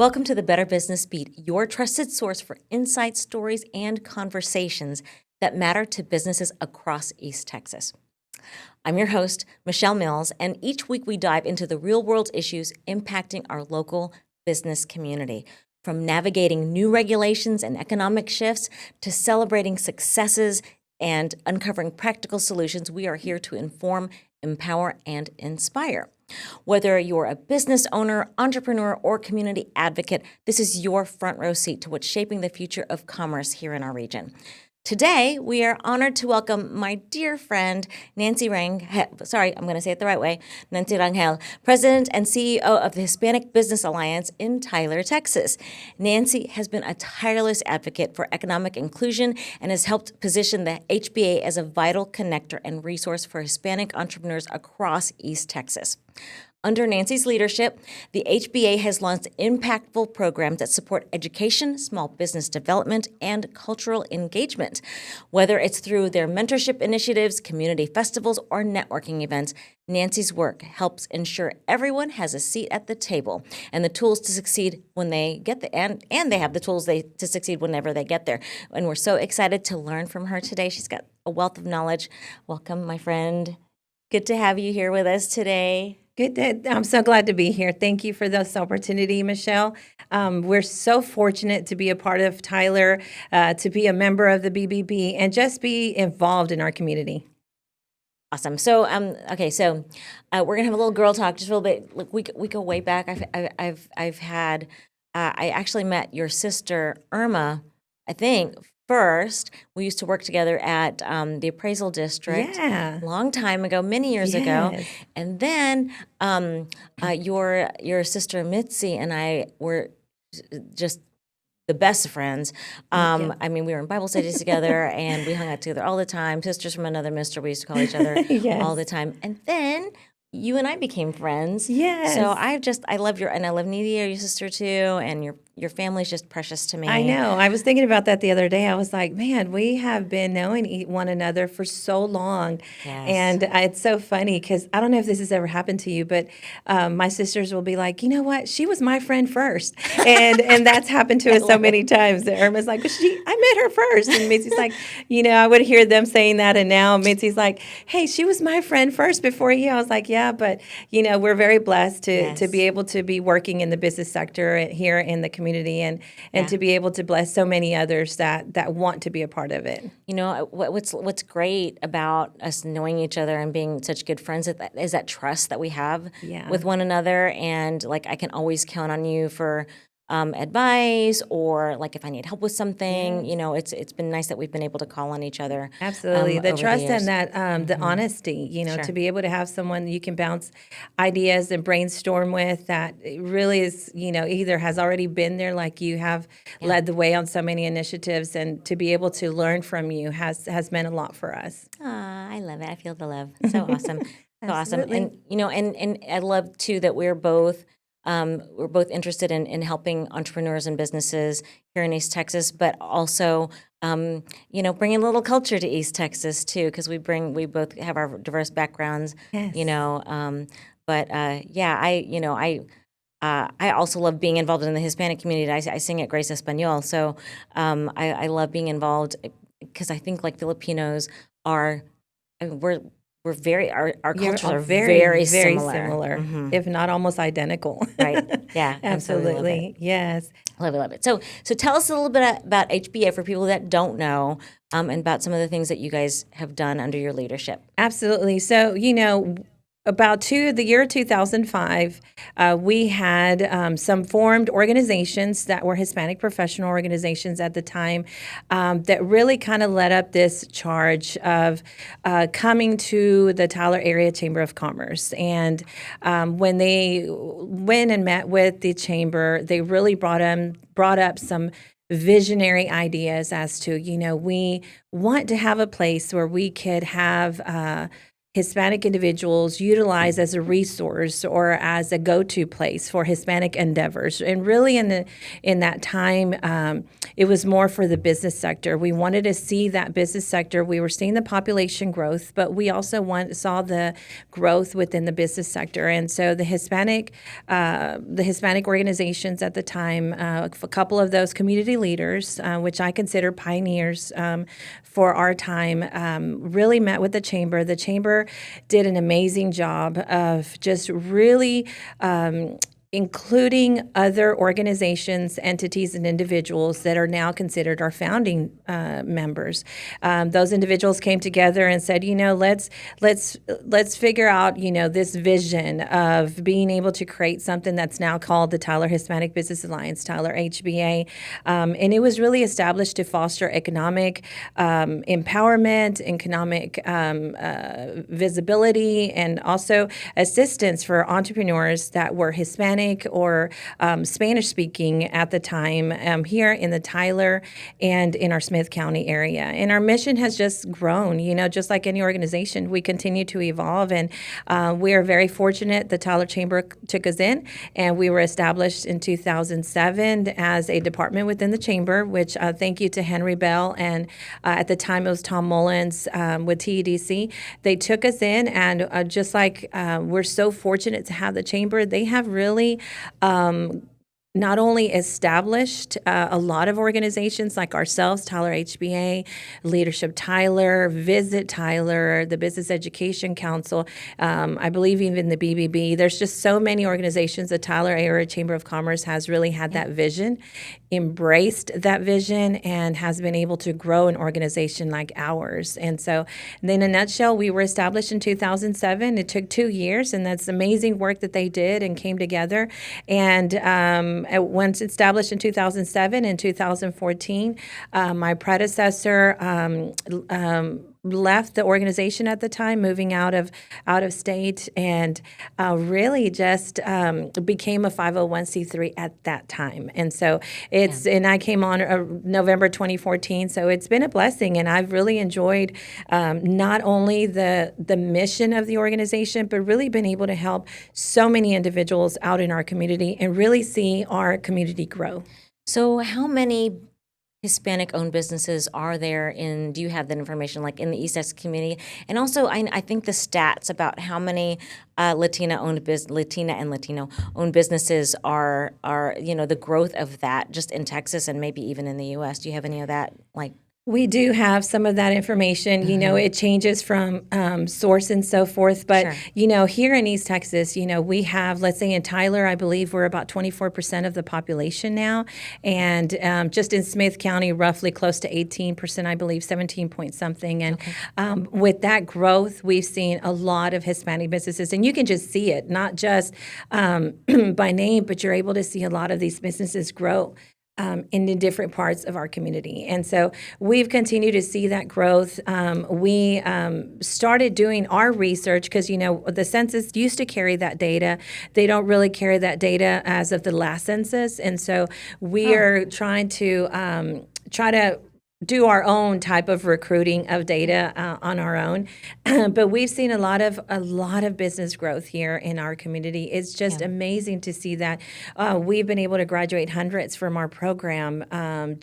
Welcome to the Better Business Beat, your trusted source for insights, stories, and conversations that matter to businesses across East Texas. I'm your host, Michelle Mills, and each week we dive into the real-world issues impacting our local business community. From navigating new regulations and economic shifts to celebrating successes and uncovering practical solutions, we are here to inform, empower, and inspire. Whether you're a business owner, entrepreneur, or community advocate, this is your front row seat to what's shaping the future of commerce here in our region. Today, we are honored to welcome my dear friend, Nancy Rangel, sorry, I'm going to say it the right way, Nancy Rangel, President and CEO of the Hispanic Business Alliance in Tyler, Texas. Nancy has been a tireless advocate for economic inclusion and has helped position the HBA as a vital connector and resource for Hispanic entrepreneurs across East Texas. Under Nancy's leadership, the HBA has launched impactful programs that support education, small business development, and cultural engagement. Whether it's through their mentorship initiatives, community festivals, or networking events, Nancy's work helps ensure everyone has a seat at the table and the tools to succeed when they get there, and they have the tools to succeed whenever they get there. And we're so excited to learn from her today. She's got a wealth of knowledge. Welcome, my friend. Good to have you here with us today. I'm so glad to be here. Thank you for this opportunity, Michelle. We're so fortunate to be a part of Tyler, to be a member of the BBB, and just be involved in our community. Awesome. So, we're gonna have a little girl talk, just a little bit. Look, we go way back. I actually met your sister Irma, I think. First, we used to work together at the appraisal district a long time ago, many years ago. And then your sister Mitzi and I were just the best of friends. I mean, we were in Bible studies together and we hung out together all the time. Sisters from another mister, we used to call each other all the time. And then you and I became friends. Yes. So I love I love Nidia, your sister too, and your family's just precious to me. I know. I was thinking about that the other day. I was like, man, we have been knowing one another for so long. Yes. And it's so funny because I don't know if this has ever happened to you, but my sisters will be like, you know what? She was my friend first. And that's happened to us so many times. That Irma's like, I met her first. And Mitzi's like, I would hear them saying that. And now Mitzi's like, hey, she was my friend first before you. I was like, yeah, but, we're very blessed to be able to be working in the business sector here in the community and to be able to bless so many others that want to be a part of it. What's great about us knowing each other and being such good friends is that trust that we have with one another, and like I can always count on you for advice, or like if I need help with something. It's been nice that we've been able to call on each other. Absolutely. The trust and that the honesty, to be able to have someone you can bounce ideas and brainstorm with that really is, either has already been there, like you have led the way on so many initiatives, and to be able to learn from you has meant a lot for us. I love it. I feel the love. So awesome. So awesome. And, and I love too that we're both interested in helping entrepreneurs and businesses here in East Texas, but also, bringing a little culture to East Texas too, because we both have our diverse backgrounds. Yes. I also love being involved in the Hispanic community. I sing at Grace Espanol, so I love being involved because I think like Filipinos are, we're very, our cultures are very similar. If not almost identical. Right. Yeah. Absolutely. Yes. Love it. So tell us a little bit about HBA for people that don't know, and about some of the things that you guys have done under your leadership. Absolutely. So, about the year 2005, we had some formed organizations that were Hispanic professional organizations at the time that really kind of led up this charge of coming to the Tyler Area Chamber of Commerce. And when they went and met with the chamber, they really brought up some visionary ideas as to, we want to have a place where we could have Hispanic individuals utilize as a resource or as a go-to place for Hispanic endeavors. And really in that time, it was more for the business sector. We wanted to see that business sector. We were seeing the population growth, but we also saw the growth within the business sector. And so the Hispanic organizations at the time, a couple of those community leaders, which I consider pioneers for our time, really met with the chamber. The chamber did an amazing job of just really including other organizations, entities, and individuals that are now considered our founding members. Those individuals came together and said, let's figure out, this vision of being able to create something that's now called the Tyler Hispanic Business Alliance, Tyler HBA, and it was really established to foster economic empowerment, economic visibility, and also assistance for entrepreneurs that were Hispanic or Spanish-speaking at the time here in the Tyler and in our Smith County area. And our mission has just grown, just like any organization. We continue to evolve, and we are very fortunate the Tyler Chamber took us in, and we were established in 2007 as a department within the Chamber, which thank you to Henry Bell, and at the time it was Tom Mullins with TEDC. They took us in, and just like we're so fortunate to have the Chamber, they have really not only established a lot of organizations like ourselves, Tyler HBA, Leadership Tyler, Visit Tyler, the Business Education Council, I believe even the BBB. There's just so many organizations. The Tyler Area Chamber of Commerce has really had that vision, embraced that vision, and has been able to grow an organization like ours. And so, in a nutshell, we were established in 2007. It took 2 years, and that's amazing work that they did and came together. And once established in 2007 and 2014, my predecessor left the organization at the time, moving out of state, and really just became a 501c3 at that time. And so and I came on November 2014. So it's been a blessing, and I've really enjoyed not only the mission of the organization, but really been able to help so many individuals out in our community and really see our community grow. So how many Hispanic-owned businesses are there do you have that information, like in the East Texas community? And also, I think the stats about how many Latina and Latino-owned businesses are the growth of that just in Texas and maybe even in the U.S. Do you have any of that, We do have some of that information. It changes from source and so forth. But, Sure. Here in East Texas, we have, let's say in Tyler, I believe we're about 24% of the population now. And just in Smith County, roughly close to 18%, I believe, 17 point something. And with that growth, we've seen a lot of Hispanic businesses. And you can just see it, not just by name, but you're able to see a lot of these businesses grow in the different parts of our community. And so we've continued to see that growth. We started doing our research because, the census used to carry that data. They don't really carry that data as of the last census. And so we are trying to do our own type of recruiting of data on our own. But we've seen a lot of business growth here in our community. It's just amazing to see that. We've been able to graduate hundreds from our program, and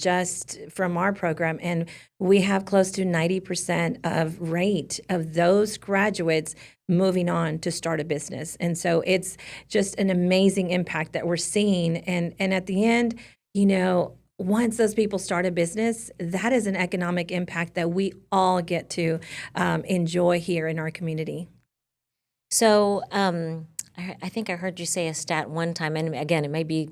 we have close to 90% of rate of those graduates moving on to start a business. And so it's just an amazing impact that we're seeing. And at the end, once those people start a business, that is an economic impact that we all get to enjoy here in our community. So I think I heard you say a stat one time, and again, it may be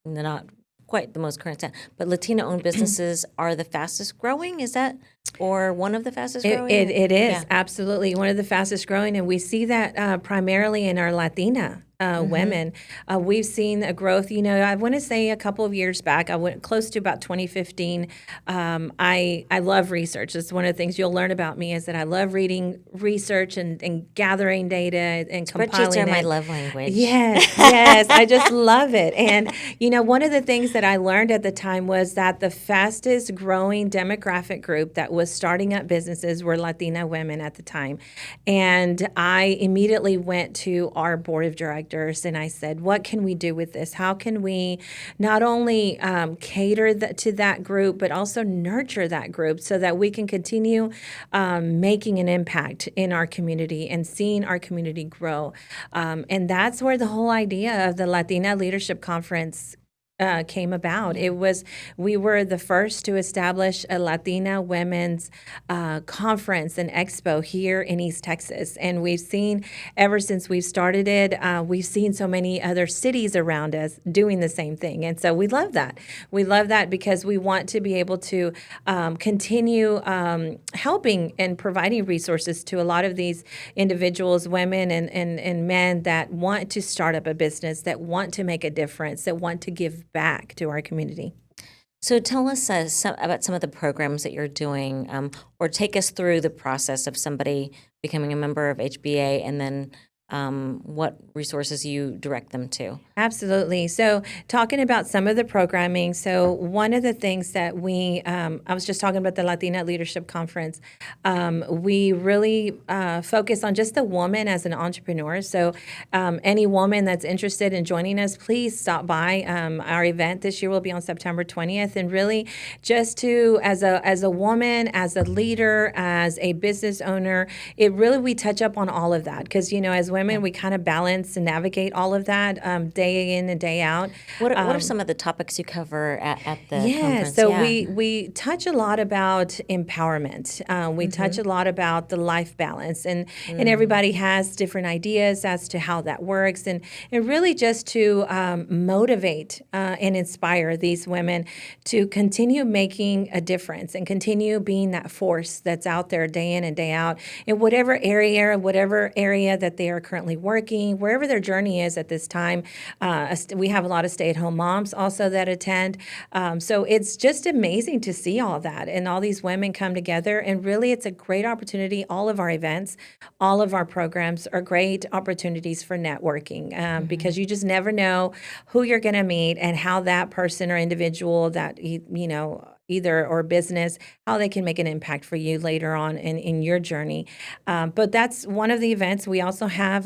not quite the most current stat, but Latino-owned businesses are the fastest growing? Is that, or one of the fastest growing? It is, absolutely one of the fastest growing, and we see that primarily in our Latina women. We've seen a growth, I want to say a couple of years back, I went close to about 2015. I love research. It's one of the things you'll learn about me is that I love reading research and gathering data and compiling Spreadsheets are my it. love language. Yes, I just love it. And, one of the things that I learned at the time was that the fastest growing demographic group that was starting up businesses were Latina women at the time. And I immediately went to our board of directors directors, and I said, what can we do with this? How can we not only cater to that group, but also nurture that group so that we can continue making an impact in our community and seeing our community grow? And that's where the whole idea of the Latina Leadership Conference came about. We were the first to establish a Latina women's conference and expo here in East Texas. And we've seen, ever since we've started it, we've seen so many other cities around us doing the same thing. And so we love that. We love that because we want to be able to continue helping and providing resources to a lot of these individuals, women and men that want to start up a business, that want to make a difference, that want to give back to our community. So tell us about some of the programs that you're doing, or take us through the process of somebody becoming a member of HBA and then what resources you direct them to. Absolutely. So talking about some of the programming, so one of the things that I was just talking about the Latina Leadership Conference, we really focus on just the woman as an entrepreneur. So any woman that's interested in joining us, please stop by. Our event this year will be on September 20th. And really just to, as a woman, as a leader, as a business owner, we touch up on all of that. Because, as women, we kind of balance and navigate all of that day in and day out. What are some of the topics you cover at the conference? So we touch a lot about empowerment. We touch a lot about the life balance, and everybody has different ideas as to how that works, and really just to motivate and inspire these women to continue making a difference and continue being that force that's out there day in and day out in whatever area that they are currently working, wherever their journey is at this time. We have a lot of stay-at-home moms also that attend. So it's just amazing to see all that and all these women come together. And really, it's a great opportunity. All of our events, all of our programs are great opportunities for networking because you just never know who you're going to meet and how that person or individual that, either or business, how they can make an impact for you later on in your journey. But that's one of the events. We also have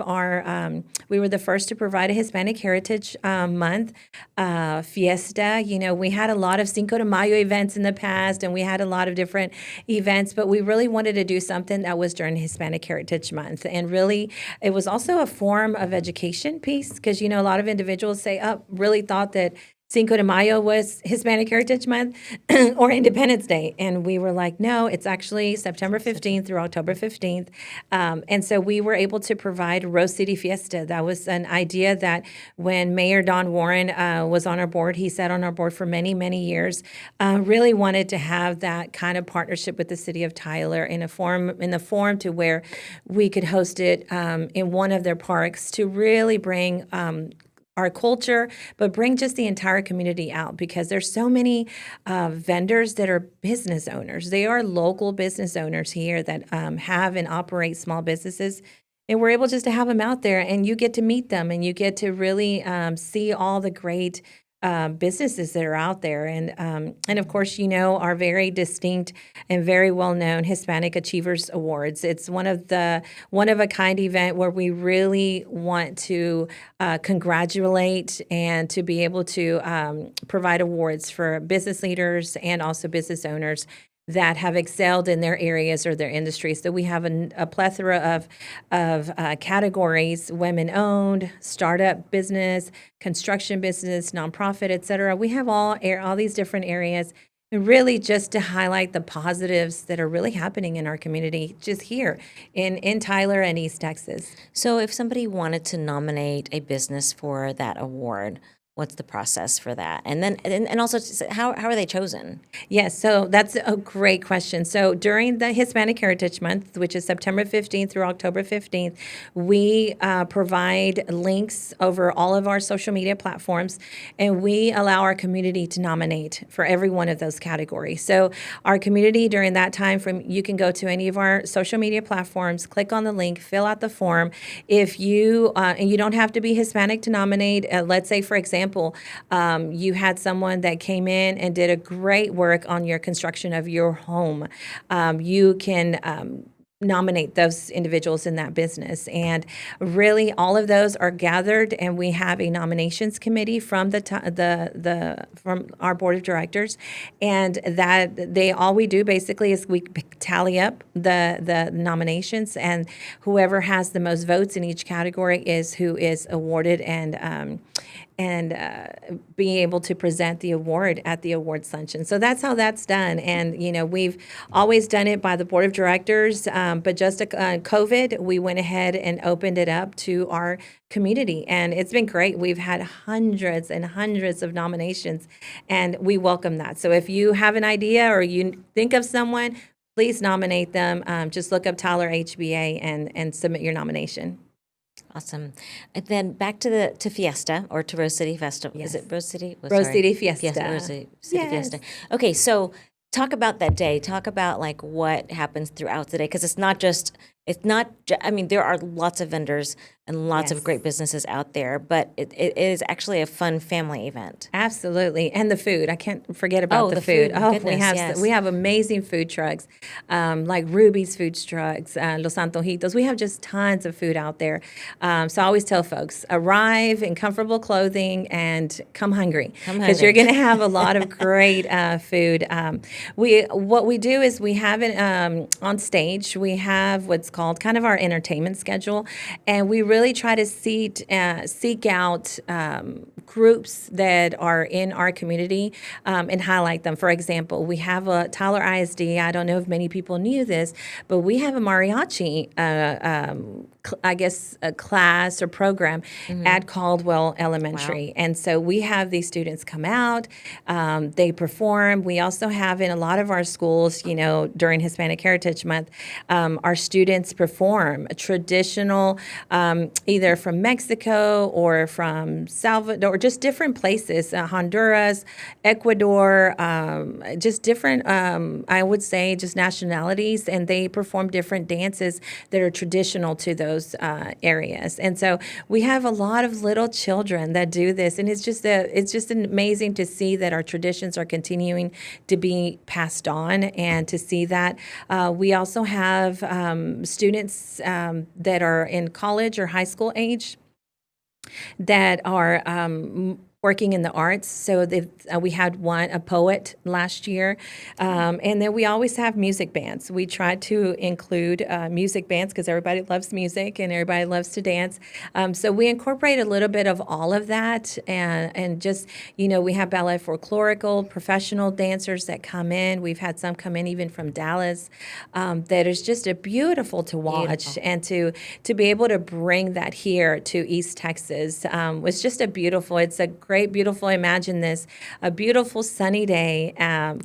we were the first to provide a Hispanic Heritage Month fiesta. We had a lot of Cinco de Mayo events in the past, and we had a lot of different events, but we really wanted to do something that was during Hispanic Heritage Month. And really, it was also a form of education piece because, a lot of individuals really thought that Cinco de Mayo was Hispanic Heritage Month or Independence Day. And we were like, no, it's actually September 15th through October 15th. And so we were able to provide Rose City Fiesta. That was an idea that when Mayor Don Warren was on our board, he sat on our board for many, many years, really wanted to have that kind of partnership with the city of Tyler in the form to where we could host it in one of their parks to really bring our culture, but bring just the entire community out because there's so many vendors that are business owners. They are local business owners here that have and operate small businesses. And we're able just to have them out there and you get to meet them and you get to really see all the great businesses that are out there. And of course, our very distinct and very well-known Hispanic Achievers Awards. It's one of a kind event where we really want to congratulate and to be able to provide awards for business leaders and also business owners that have excelled in their areas or their industries. So we have a plethora of categories: women-owned, startup business, construction business, nonprofit, et cetera. We have all these different areas, and really just to highlight the positives that are really happening in our community, just here in Tyler and East Texas. So if somebody wanted to nominate a business for that award, what's the process for that? And then, and also, how are they chosen? Yes, so that's a great question. So during the Hispanic Heritage Month, which is September 15th through October 15th, we provide links over all of our social media platforms, and we allow our community to nominate for every one of those categories. So our community during that time, you can go to any of our social media platforms, click on the link, fill out the form. If you, and you don't have to be Hispanic to nominate, let's say, for example, you had someone that came in and did a great work on your construction of your home. You can nominate those individuals in that business. And really, all of those are gathered, and we have a nominations committee from from our board of directors, and that all we do basically is we tally up the nominations, and whoever has the most votes in each category is who is awarded and being able to present the award at the awards luncheon. So that's how that's done. And, we've always done it by the board of directors, but just COVID, we went ahead and opened it up to our community. And it's been great. We've had hundreds and hundreds of nominations, and we welcome that. So if you have an idea or you think of someone, please nominate them. Just look up Tyler HBA and submit your nomination. Awesome. And then back to Fiesta, or to Rose City Festival. Yes. Is it Rose City? Oh, Rose sorry. City Fiesta. Rose City Yes. Fiesta. Okay, so talk about that day. Talk about like what happens throughout the day, because I mean, there are lots of vendors and lots of Yes. great businesses out there, but it is actually a fun family event. Absolutely, and the food. I can't forget about Oh, the the food. food. Oh, Goodness, we yes. have amazing food trucks, like Ruby's food trucks, Los Antojitos. We have just tons of food out there. So I always tell folks, arrive in comfortable clothing and come hungry, because you're going to have a lot of great food. What we do is we have it on stage. We have what's called kind of our entertainment schedule, and we really try to seek out groups that are in our community and highlight them. For example, we have a Tyler ISD. I don't know if many people knew this, but we have a mariachi, a class or program at Caldwell Elementary. Wow. And so we have these students come out, they perform. We also have in a lot of our schools, during Hispanic Heritage Month, our students perform a traditional, either from Mexico or from Salvador, or just different places, Honduras, Ecuador, just different, I would say, just nationalities, and they perform different dances that are traditional to those areas. And so we have a lot of little children that do this, and it's just amazing to see that our traditions are continuing to be passed on, and to see that we also have students that are in college or high school age that are working in the arts. So we had a poet last year, and then we always have music bands. We try to include music bands because everybody loves music and everybody loves to dance. So we incorporate a little bit of all of that, and just, we have ballet folklorical professional dancers that come in. We've had some come in even from Dallas. That is just beautiful to watch. Beautiful. And to be able to bring that here to East Texas was just it's a great, beautiful, imagine this, a beautiful sunny day,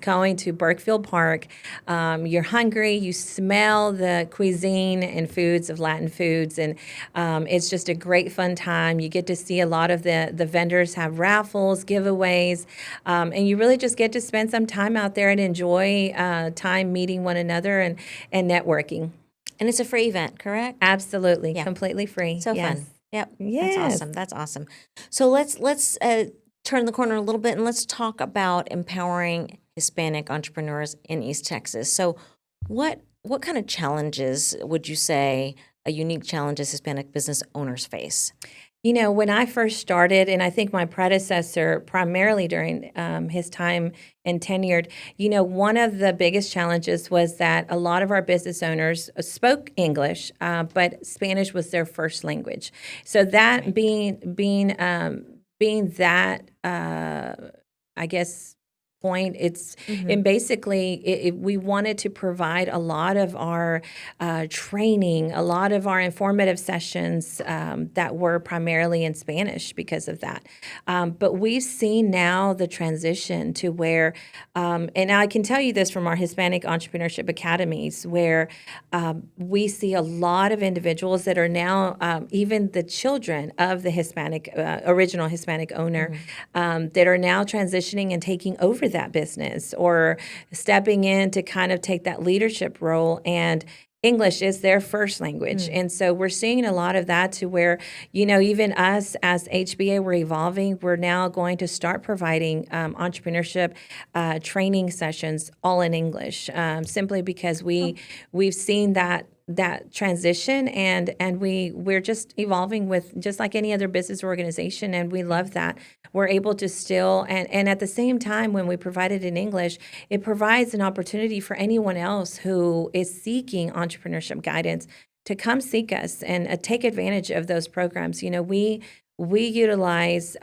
going to Burkefield Park. You're hungry, you smell the cuisine and foods of Latin foods, and it's just a great fun time. You get to see a lot of the vendors have raffles, giveaways, and you really just get to spend some time out there and enjoy time meeting one another and networking. And it's a free event, correct? Absolutely, Yeah. completely free. So Yes. fun. Yep. Yes. That's awesome. That's awesome. So let's turn the corner a little bit, and let's talk about empowering Hispanic entrepreneurs in East Texas. So what kind of challenges would you say unique challenges Hispanic business owners face? When I first started, and I think my predecessor, primarily during his time and tenured, one of the biggest challenges was that a lot of our business owners spoke English, but Spanish was their first language. So that Right. being that, I guess, point, and basically we wanted to provide a lot of our training, a lot of our informative sessions that were primarily in Spanish because of that. But we've seen now the transition to where, and I can tell you this from our Hispanic Entrepreneurship Academies, where we see a lot of individuals that are now, even the children of the original Hispanic owner, that are now transitioning and taking over that business, or stepping in to kind of take that leadership role, and English is their first language. And so we're seeing a lot of that, to where, even us as HBA, we're evolving. We're now going to start providing entrepreneurship training sessions all in English, simply because we've seen that that transition, and we're just evolving with just like any other business organization, and we love that we're able to still, and at the same time, when we provide it in English, it provides an opportunity for anyone else who is seeking entrepreneurship guidance to come seek us and take advantage of those programs. We utilize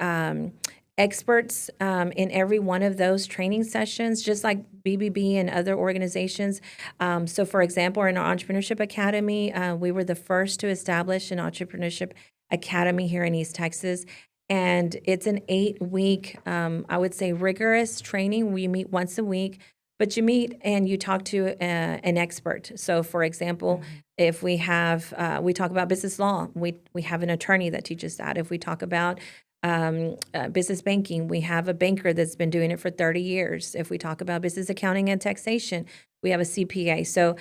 experts in every one of those training sessions, just like BBB and other organizations. So, for example, in our Entrepreneurship Academy, we were the first to establish an Entrepreneurship Academy here in East Texas. And it's an 8-week, I would say, rigorous training. We meet once a week, but you meet and you talk to an expert. So, for example, if we talk about business law, we have an attorney that teaches that. If we talk about business banking, we have a banker that's been doing it for 30 years. If we talk about business accounting and taxation, we have a CPA. So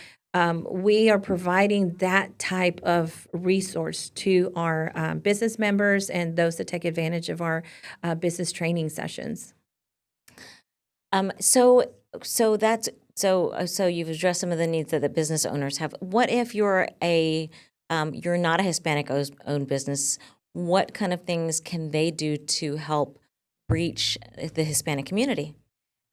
we are providing that type of resource to our business members and those that take advantage of our business training sessions. So you've addressed some of the needs that the business owners have. What if you're you're not a Hispanic owned business? What kind of things can they do to help reach the Hispanic community?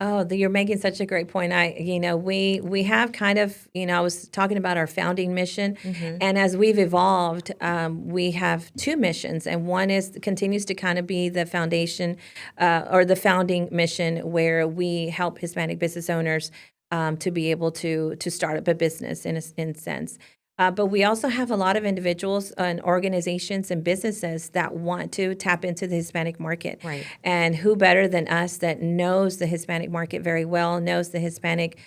Oh, you're making such a great point. We have kind of, I was talking about our founding mission, and as we've evolved, we have 2 missions, and one continues to kind of be the foundation or the founding mission, where we help Hispanic business owners to be able to start up a business in a sense. But we also have a lot of individuals and organizations and businesses that want to tap into the Hispanic market. Right. And who better than us that knows the Hispanic market very well, knows the Hispanic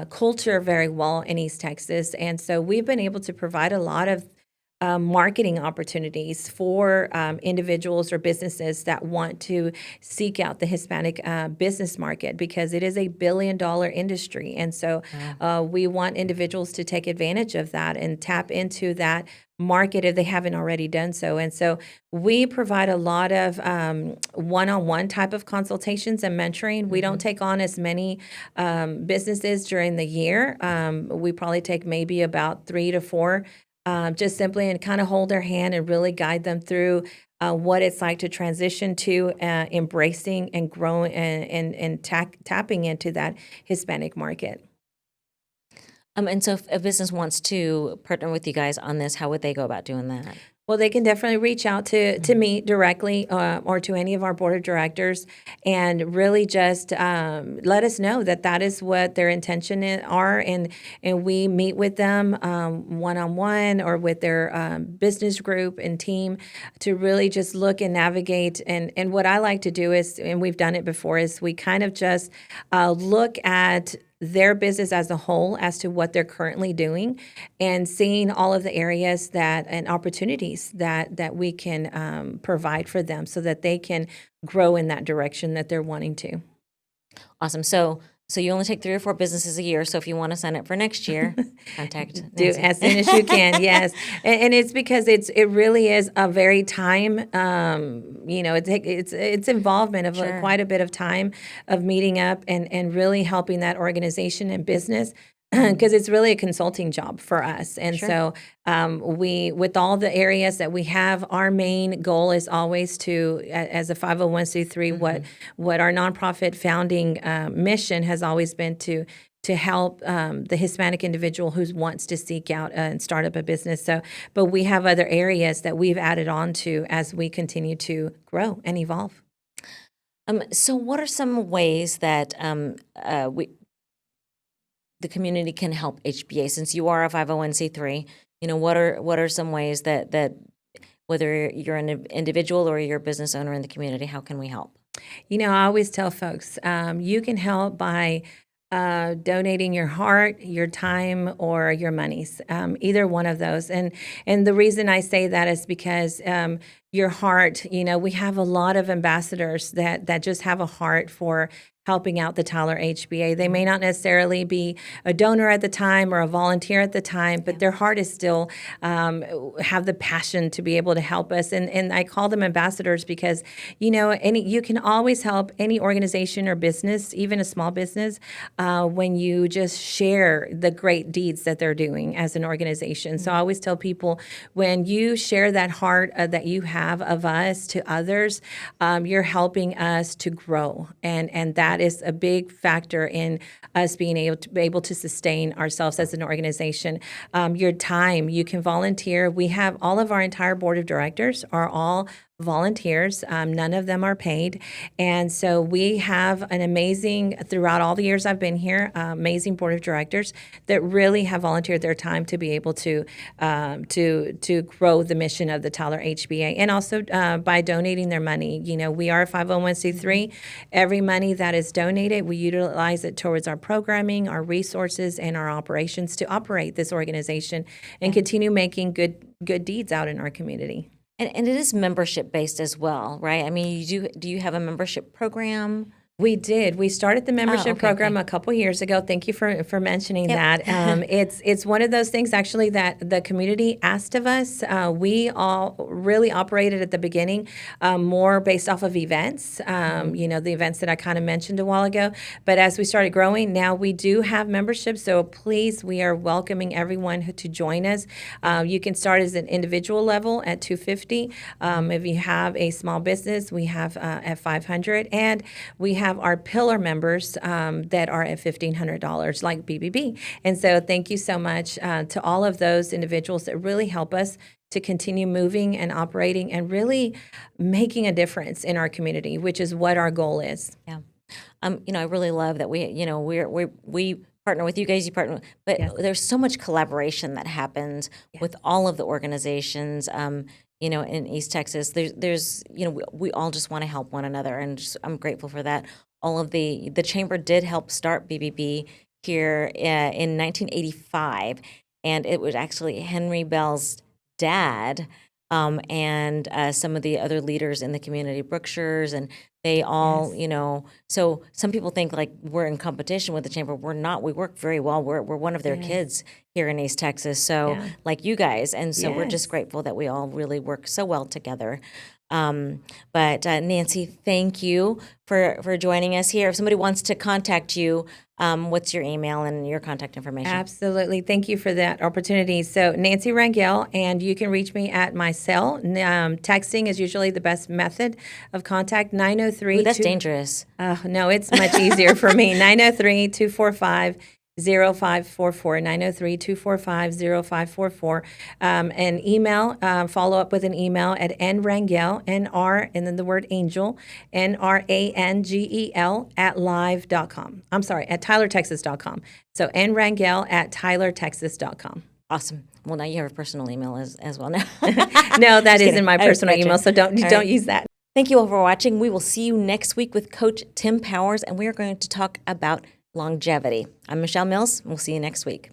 culture very well in East Texas. And so we've been able to provide a lot of marketing opportunities for individuals or businesses that want to seek out the Hispanic business market, because it is a billion-dollar industry. And so we want individuals to take advantage of that and tap into that market if they haven't already done so. And so we provide a lot of one-on-one type of consultations and mentoring. We don't take on as many businesses during the year. We probably take maybe about 3 to 4 just simply, and kind of hold their hand and really guide them through what it's like to transition to embracing and growing and tapping into that Hispanic market. And so if a business wants to partner with you guys on this, how would they go about doing that? Well, they can definitely reach out to me directly or to any of our board of directors, and really just let us know that is what their intention are, and we meet with them one-on-one or with their business group and team to really just look and navigate. And what I like to do is, and we've done it before, is we kind of just look at their business as a whole as to what they're currently doing, and seeing all of the areas and opportunities that we can provide for them so that they can grow in that direction that they're wanting to. Awesome. So you only take 3 or 4 businesses a year. So if you want to sign up for next year, contact Do Nancy. as soon as you can, yes. And it's because it really is a very time, it's involvement of Sure. quite a bit of time of meeting up and really helping that organization and business, because it's really a consulting job for us. And Sure. so with all the areas that we have, our main goal is always to, as a 501c3, what our nonprofit founding mission has always been to help the Hispanic individual who wants to seek out and start up a business. So, but we have other areas that we've added on to as we continue to grow and evolve. So what are some ways that the community can help HBA, since you are a 501c3? What are some ways that whether you're an individual or you're a business owner in the community, how can we help? I always tell folks, you can help by donating your heart, your time, or your monies, either one of those. And the reason I say that is because your heart, we have a lot of ambassadors that just have a heart for helping out the Tyler HBA. They may not necessarily be a donor at the time or a volunteer at the time, but their heart is still have the passion to be able to help us. And I call them ambassadors because, you can always help any organization or business, even a small business, when you just share the great deeds that they're doing as an organization. So I always tell people, when you share that heart that you have of us to others, you're helping us to grow. And that is a big factor in us being able to sustain ourselves as an organization. Your time, you can volunteer. We have all of our entire board of directors are all volunteers. None of them are paid. And so we have an amazing, throughout all the years I've been here, amazing board of directors that really have volunteered their time to be able to grow the mission of the Tyler HBA, and also by donating their money. We are a 501c3. Every money that is donated, we utilize it towards our programming, our resources, and our operations to operate this organization and continue making good deeds out in our community. And it is membership based as well, right? I mean, do you have a membership program? We did. We started the membership program okay. a couple years ago. Thank you for mentioning that. It's one of those things actually that the community asked of us. We all really operated at the beginning more based off of events, the events that I kind of mentioned a while ago. But as we started growing, now we do have memberships. So please, we are welcoming everyone to join us. You can start as an individual level at $250. If you have a small business, we have at $500, and we have our pillar members that are at $1,500, like BBB. And so thank you so much to all of those individuals that really help us to continue moving and operating and really making a difference in our community, which is what our goal is. Yeah. I really love that we partner with you guys, you partner, but there's so much collaboration that happens with all of the organizations. In East Texas, there's we all just want to help one another, and I'm grateful for that. All of the chamber did help start BBB here in 1985, and it was actually Henry Bell's dad and some of the other leaders in the community, Brookshires, and they all, so some people think like we're in competition with the chamber. We're not. We work very well. We're one of their kids here in East Texas, so like you guys, and so we're just grateful that we all really work so well together. But Nancy, thank you for joining us here. If somebody wants to contact you, what's your email and your contact information? Absolutely. Thank you for that opportunity. So Nancy Rangel, and you can reach me at my cell. Texting is usually the best method of contact. 903. Ooh, that's dangerous. No, it's much easier for me. 903-245-0544, 903-245-0544. And email, follow up with an email at nrangel, N-R, and then the word angel, N-R-A-N-G-E-L at live.com. I'm sorry, at tylertexas.com. So nrangel at tylertexas.com. Awesome. Well, now you have a personal email as well now. No, that isn't my personal email, so don't use that. Thank you all for watching. We will see you next week with Coach Tim Powers, and we are going to talk about longevity. I'm Michelle Mills. We'll see you next week.